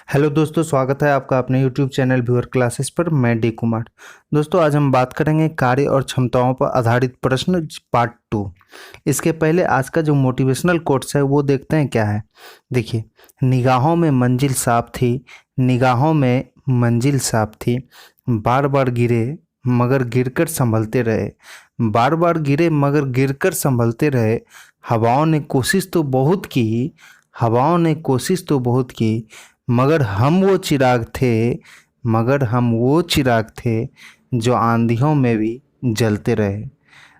Hello दोस्तों, स्वागत है आपका अपने यूट्यूब चैनल व्यूअर क्लासेस पर। मैं डी कुमार। दोस्तों, आज हम बात करेंगे कार्य और क्षमताओं पर आधारित प्रश्न पार्ट 2। इसके पहले आज का जो मोटिवेशनल कोट्स है वो देखते हैं क्या है। देखिए, निगाहों में मंजिल साफ थी, निगाहों में मंजिल साफ थी, बार बार गिरे मगर गिरकर संभलते रहे, बार बार गिरे मगर गिरकर संभलते रहे। हवाओं ने कोशिश तो बहुत की, हवाओं ने कोशिश तो बहुत की, मगर हम वो चिराग थे, मगर हम वो चिराग थे जो आंधियों में भी जलते रहे।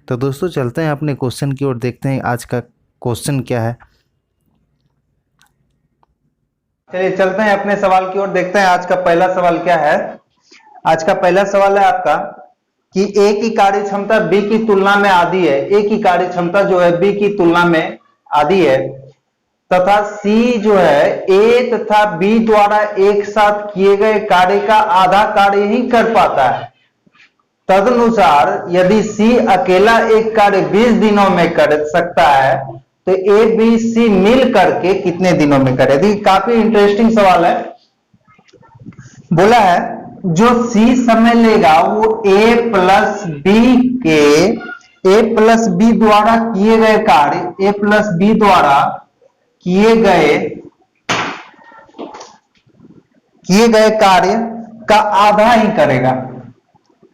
तो दोस्तों, चलते हैं अपने क्वेश्चन की ओर, देखते हैं आज का क्वेश्चन क्या है। चलिए चलते हैं अपने सवाल की ओर, देखते हैं आज का पहला सवाल क्या है। आज का पहला सवाल है आपका कि ए की कार्य क्षमता बी की तुलना में आधी है। ए की कार्य क्षमता जो है बी की तुलना में आधी है तथा सी जो है ए तथा बी द्वारा एक साथ किए गए कार्य का आधा कार्य ही कर पाता है। तदनुसार यदि सी अकेला एक कार्य 20 दिनों में कर सकता है तो ए बी सी मिल करके कितने दिनों में करे। देखिए काफी इंटरेस्टिंग सवाल है। बोला है जो सी समय लेगा वो ए प्लस बी द्वारा किए गए कार्य, ए प्लस बी द्वारा किए गए कार्य का आधा ही करेगा,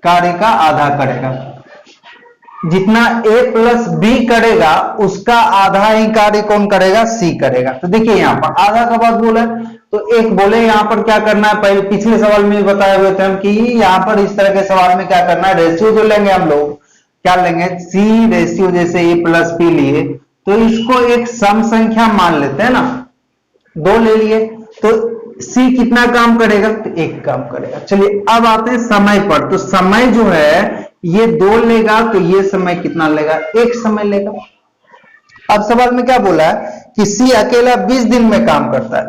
कार्य का आधा करेगा। जितना ए प्लस बी करेगा उसका आधा ही कार्य कौन करेगा? सी करेगा। तो देखिए यहां पर आधा का बात बोला तो एक बोले यहां पर क्या करना है, पहले पिछले सवाल में बताए हुए थे हम कि यहां पर इस तरह के सवाल में क्या करना है, रेशियो जो लेंगे हम लोग क्या लेंगे, सी रेशियो, जैसे ए प्लस बी लिए तो इसको एक सम संख्या मान लेते हैं ना, 2 ले लिए तो सी कितना काम करेगा? तो 1 काम करेगा। चलिए अब आते हैं समय पर। तो समय जो है ये 2 लेगा तो ये समय कितना लेगा? 1 समय लेगा। अब सवाल में क्या बोला है कि सी अकेला 20 दिन में काम करता है।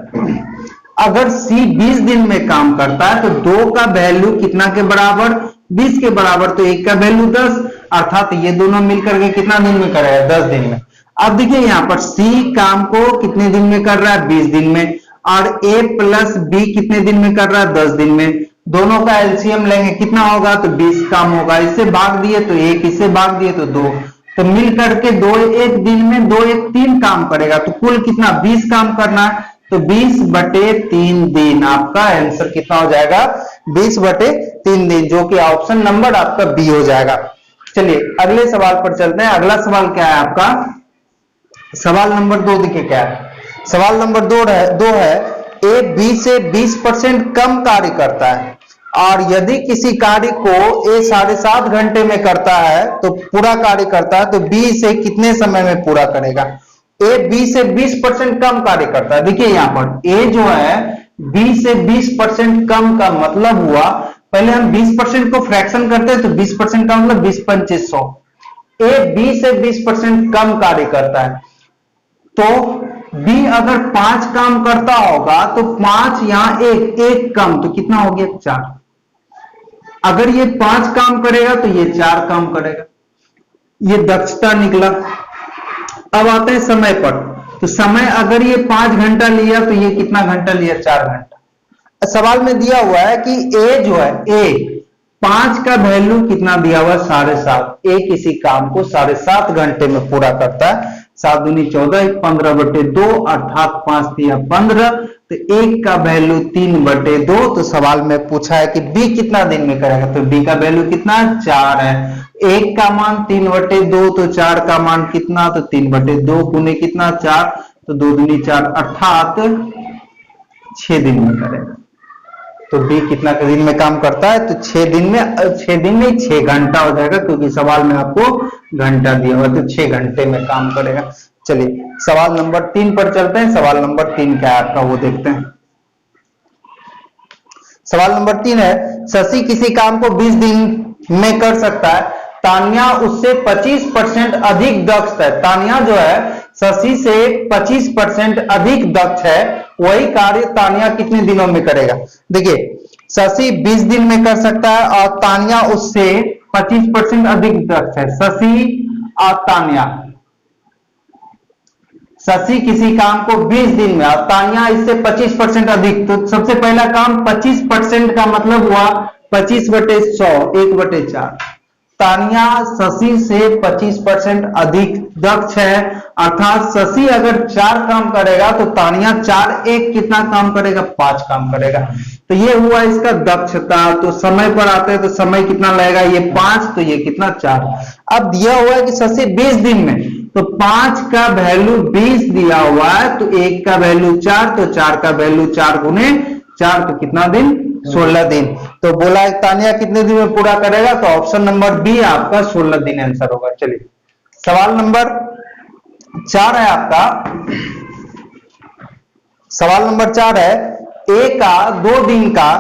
अगर सी 20 दिन में काम करता है तो 2 का वैल्यू कितना के बराबर? 20 के बराबर। तो 1 का वैल्यू 10, अर्थात ये दोनों मिलकर के कितना दिन में करेगा? 10 दिन में। अब देखिए यहां पर सी काम को कितने दिन में कर रहा है? 20 दिन में। और ए प्लस बी कितने दिन में कर रहा है? 10 दिन में। दोनों का एलसीएम लेंगे कितना होगा? तो 20 काम होगा। इससे भाग दिए तो 1, इससे भाग दिए तो 2, तो मिल करके 2 एक दिन में 2 एक 3 काम करेगा। तो कुल कितना? 20 काम करना है। तो 20/3 दिन आपका आंसर कितना हो जाएगा? 20/3 दिन, जो कि ऑप्शन नंबर आपका बी हो जाएगा। चलिए अगले सवाल पर चलते हैं। अगला सवाल क्या है आपका? सवाल नंबर 2 देखिए क्या है। सवाल नंबर 2 है ए बी से 20% कम कार्य करता है और यदि किसी कार्य को ए 7.5 घंटे में करता है तो पूरा कार्य करता है तो बी से कितने समय में पूरा करेगा? ए बी से 20% कम कार्य करता है। देखिए यहां पर ए जो है बी से 20% कम का मतलब हुआ, पहले हम 20% को फ्रैक्शन करते हैं तो 20% का मतलब 20/2500। ए बी से 20% कम कार्य करता है तो बी अगर 5 काम करता होगा तो 5 यहां एक कम, तो कितना हो गया? 4। अगर ये 5 काम करेगा तो ये 4 काम करेगा। ये दक्षता निकला। अब आते हैं समय पर। तो समय अगर ये 5 घंटा लिया तो ये कितना घंटा लिया? 4 घंटा। सवाल में दिया हुआ है कि ए जो है ए 5 का वैल्यू कितना दिया हुआ है? 7.5। ए किसी काम को 7.5 घंटे में पूरा करता है। 7 दूनी 14, 15/2 अर्थात 5 दिया 15, तो 1 का वैल्यू 3/2। तो सवाल में पूछा है कि बी कितना दिन में करेगा, तो बी का वैल्यू कितना? 4 है। 1 का मान 3/2, तो 4 का मान कितना? तो 3/2 गुने कितना? 4, तो 2 दूनी 4 अर्थात 6 दिन में करेगा। तो बी कितना दिन में काम करता है? तो 6 दिन में 6 घंटा हो जाएगा, क्योंकि सवाल में आपको घंटा दिया हुआ, तो 6 घंटे में काम करेगा। चलिए सवाल नंबर 3 पर चलते हैं। सवाल नंबर 3 क्या है आपका वो देखते हैं। सवाल नंबर 3 है शशि किसी काम को 20 दिन में कर सकता है, तान्या उससे 25% अधिक दक्ष है। तान्या जो है शशि से 25% अधिक दक्ष है, वही कार्य तान्या कितने दिनों में करेगा? देखिए शशि 20 दिन में कर सकता है और तान्या उससे 25% अधिक दक्ष है। शशि और तान्या शशि किसी काम को 20 दिन में और तानिया इससे 25% अधिक, तो सबसे पहला काम 25% का मतलब हुआ 25/100, 1/4। तानिया शशि से 25% अधिक दक्ष है, अर्थात शशि अगर 4 काम करेगा तो तानिया 4 1 कितना काम करेगा, 5 काम करेगा। तो ये हुआ इसका दक्षता। तो समय पर आते हैं तो समय कितना लगेगा, ये 5, तो ये कितना 4। अब दिया हुआ है कि शशि 20 दिन में, तो 5 का वैल्यू 20 दिया हुआ है, तो 1 का वैल्यू 4, तो 4 का वैल्यू 4 गुने 4, तो कितना दिन, 16 दिन। तो बोला है तानिया कितने दिन में पूरा करेगा, तो ऑप्शन नंबर बी आपका 16 दिन आंसर होगा। चलिए सवाल नंबर 4 है आपका। सवाल नंबर 4 है, ए का 2 दिन का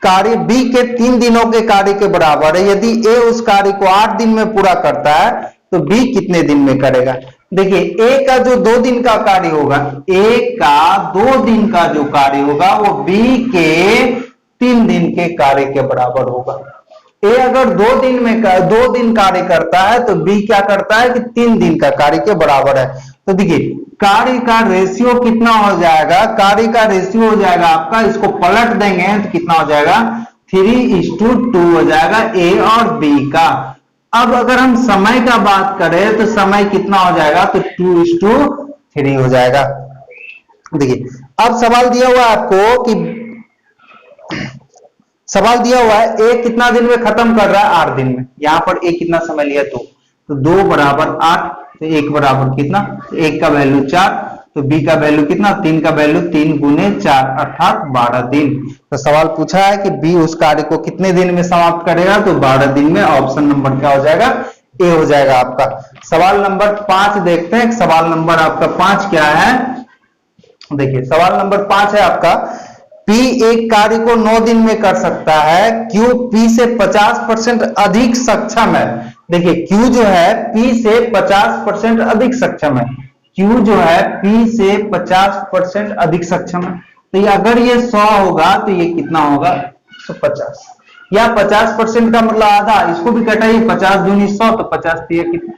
कार्य बी के 3 दिनों के कार्य के बराबर है। यदि ए उस कार्य को 8 दिन में पूरा करता है तो बी कितने दिन में करेगा। देखिए ए का जो 2 दिन का कार्य होगा, ए का 2 दिन का जो कार्य होगा वो बी के 3 दिन के कार्य के बराबर होगा। ए अगर 2 दिन कार्य करता है तो बी क्या करता है कि 3 दिन का कार्य के बराबर है। तो देखिए कार्य का रेशियो कितना हो जाएगा, कार्य का रेशियो हो जाएगा आपका, इसको पलट देंगे तो कितना हो जाएगा, 3:2 हो जाएगा ए और बी का। अब अगर हम समय का बात करें तो समय कितना हो जाएगा, तो 2:3 हो जाएगा। देखिए अब सवाल दिया हुआ है आपको कि सवाल दिया हुआ है ए कितना दिन में खत्म कर रहा है, 8 दिन में। यहां पर ए कितना समय लिया, 2, तो 2 बराबर 8, तो 1 बराबर कितना, 1 का वैल्यू 4, तो बी का वैल्यू कितना, 3 का वैल्यू 3 गुने 4 अर्थात 12 दिन। तो सवाल पूछा है कि बी उस कार्य को कितने दिन में समाप्त करेगा, तो 12 दिन में। ऑप्शन नंबर क्या हो जाएगा, ए हो जाएगा आपका। सवाल नंबर 5 देखते हैं। सवाल नंबर आपका 5 क्या है, देखिए सवाल नंबर 5 है आपका, P एक कार्य को 9 दिन में कर सकता है, Q P से 50% अधिक सक्षम है। देखिए Q जो है P से 50% अधिक सक्षम है, Q जो है P से 50% अधिक सक्षम है। तो ये अगर ये 100 होगा तो ये कितना होगा, 150, या 50% का मतलब आधा, इसको भी कटाइए, 50 दूनी 100, तो 50 दिए कितना।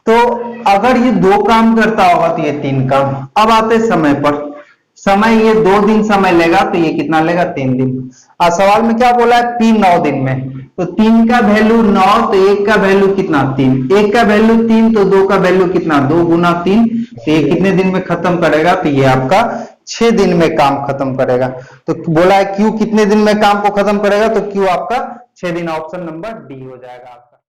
तो अगर ये 2 काम करता होगा तो ये 3 काम। अब आते समय पर, समय ये 2 दिन समय लेगा, तो ये कितना लेगा, 3 दिन। और सवाल में क्या बोला है, P 9 दिन में, तो 3 का वैल्यू 9, तो 1 का वैल्यू कितना, 3, 1 का वैल्यू 3, तो 2 का वैल्यू कितना, 2 गुना 3, तो ये कितने दिन में खत्म करेगा, तो ये आपका 6 दिन में काम खत्म करेगा। तो बोला है Q कितने दिन में काम को खत्म करेगा, तो Q आपका 6 दिन। ऑप्शन नंबर डी हो जाएगा।